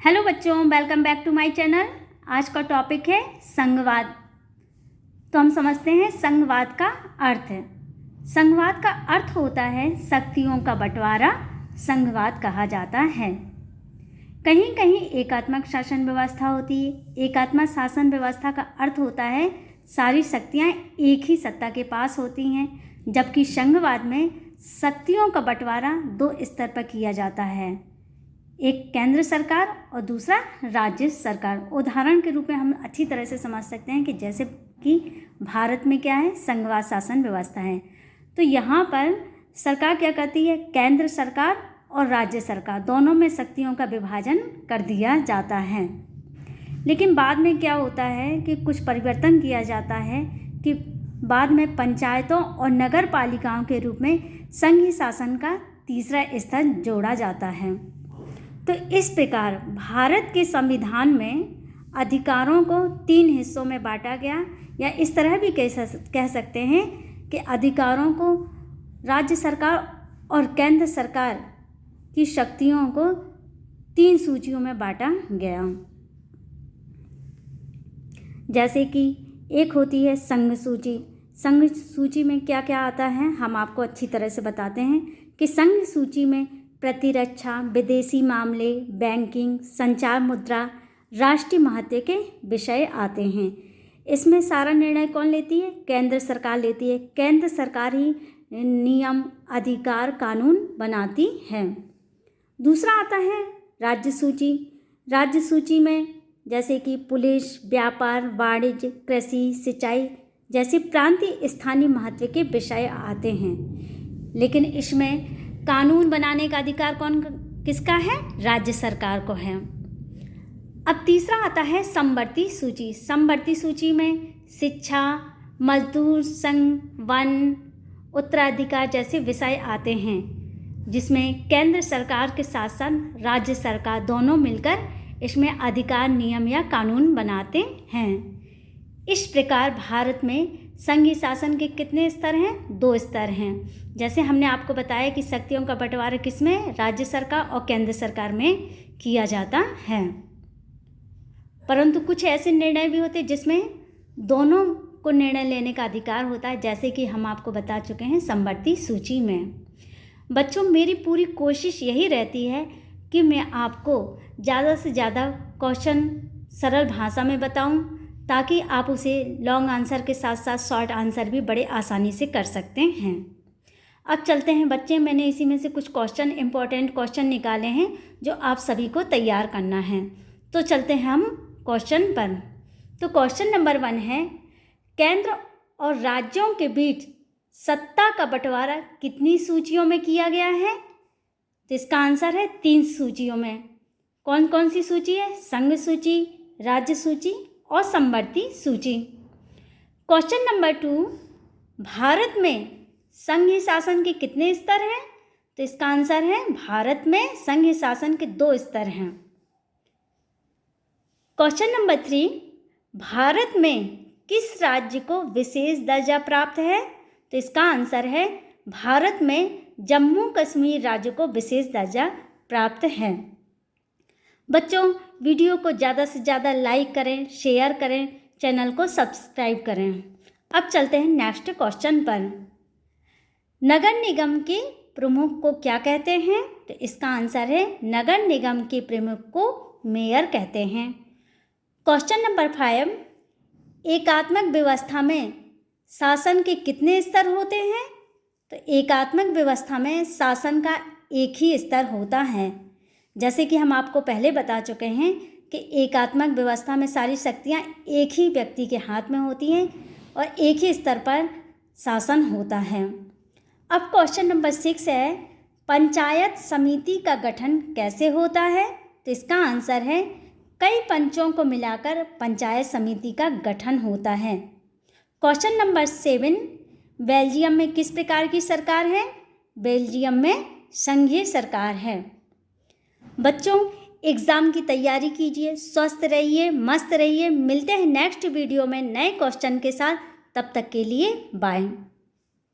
Hello बच्चों, welcome back to my channel. आज का टॉपिक है संघवाद। तो हम समझते हैं संघवाद का अर्थ। संघवाद का अर्थ होता है शक्तियों का बंटवारा, संघवाद कहा जाता है। कहीं कहीं एकात्मक शासन व्यवस्था होती है। एकात्मक शासन व्यवस्था का अर्थ होता है सारी शक्तियाँ एक ही सत्ता के पास होती हैं, जबकि संघवाद में शक्तियों का बंटवारा दो स्तर पर किया जाता है, एक केंद्र सरकार और दूसरा राज्य सरकार। उदाहरण के रूप में हम अच्छी तरह से समझ सकते हैं कि जैसे कि भारत में क्या है, संघवाद शासन व्यवस्था है। तो यहाँ पर सरकार क्या करती है, केंद्र सरकार और राज्य सरकार दोनों में शक्तियों का विभाजन कर दिया जाता है। लेकिन बाद में क्या होता है कि कुछ परिवर्तन किया जाता है कि बाद में पंचायतों और नगर पालिकाओं के रूप में संघीय शासन का तीसरा स्तर जोड़ा जाता है। तो इस प्रकार भारत के संविधान में अधिकारों को 3 हिस्सों में बांटा गया, या इस तरह भी कह सकते हैं कि अधिकारों को राज्य सरकार और केंद्र सरकार की शक्तियों को 3 सूचियों में बांटा गया। जैसे कि एक होती है संघ सूची। संघ सूची में क्या क्या आता है हम आपको अच्छी तरह से बताते हैं कि संघ सूची में प्रतिरक्षा, विदेशी मामले, बैंकिंग, संचार मुद्रा, राष्ट्रीय महत्व के विषय आते हैं। इसमें सारा निर्णय कौन लेती है, केंद्र सरकार लेती है। केंद्र सरकार ही नियम, अधिकार, कानून बनाती है। दूसरा आता है राज्य सूची। राज्य सूची में जैसे कि पुलिस, व्यापार, वाणिज्य, कृषि, सिंचाई जैसे प्रांतीय स्थानीय महत्व के विषय आते हैं। लेकिन इसमें कानून बनाने का अधिकार किसका है, राज्य सरकार को है। अब तीसरा आता है समवर्ती सूची। समवर्ती सूची में शिक्षा, मजदूर संघ, वन, उत्तराधिकार जैसे विषय आते हैं, जिसमें केंद्र सरकार के साथ साथ राज्य सरकार दोनों मिलकर इसमें अधिकार, नियम या कानून बनाते हैं। इस प्रकार भारत में संघीय शासन के कितने स्तर हैं, 2 स्तर हैं। जैसे हमने आपको बताया कि शक्तियों का बंटवारा किसमें, राज्य सरकार और केंद्र सरकार में किया जाता है। परंतु कुछ ऐसे निर्णय भी होते हैं जिसमें दोनों को निर्णय लेने का अधिकार होता है, जैसे कि हम आपको बता चुके हैं समवर्ती सूची में। बच्चों, मेरी पूरी कोशिश यही रहती है कि मैं आपको ज़्यादा से ज़्यादा क्वेश्चन सरल भाषा में बताऊं, ताकि आप उसे लॉन्ग आंसर के साथ साथ शॉर्ट आंसर भी बड़े आसानी से कर सकते हैं। अब चलते हैं बच्चे, मैंने इसी में से कुछ इम्पोर्टेंट क्वेश्चन निकाले हैं जो आप सभी को तैयार करना है। तो चलते हैं हम क्वेश्चन पर। तो क्वेश्चन नंबर 1 है, केंद्र और राज्यों के बीच सत्ता का बंटवारा कितनी सूचियों में किया गया है? तो इसका आंसर है 3 सूचियों में। कौन कौन सी सूची है, संघ सूची, राज्य सूची और समवर्ती सूची। क्वेश्चन नंबर 2, भारत में संघीय शासन के कितने स्तर हैं? तो इसका आंसर है भारत में संघीय शासन के 2 स्तर हैं। क्वेश्चन नंबर 3, भारत में किस राज्य को विशेष दर्जा प्राप्त है? तो इसका आंसर है भारत में जम्मू कश्मीर राज्य को विशेष दर्जा प्राप्त है। बच्चों, वीडियो को ज़्यादा से ज़्यादा लाइक करें, शेयर करें, चैनल को सब्सक्राइब करें। अब चलते हैं नेक्स्ट क्वेश्चन पर। नगर निगम के प्रमुख को क्या कहते हैं? तो इसका आंसर है नगर निगम के प्रमुख को मेयर कहते हैं। क्वेश्चन नंबर 5, एकात्मक व्यवस्था में शासन के कितने स्तर होते हैं? तो एकात्मक व्यवस्था में शासन का एक ही स्तर होता है। जैसे कि हम आपको पहले बता चुके हैं कि एकात्मक व्यवस्था में सारी शक्तियाँ एक ही व्यक्ति के हाथ में होती हैं और एक ही स्तर पर शासन होता है। अब क्वेश्चन नंबर 6 है, पंचायत समिति का गठन कैसे होता है? तो इसका आंसर है कई पंचों को मिलाकर पंचायत समिति का गठन होता है। क्वेश्चन नंबर 7, बेल्जियम में किस प्रकार की सरकार है? बेल्जियम में संघीय सरकार है। बच्चों, एग्ज़ाम की तैयारी कीजिए, स्वस्थ रहिए, मस्त रहिए। मिलते हैं नेक्स्ट वीडियो में नए क्वेश्चन के साथ। तब तक के लिए बाय।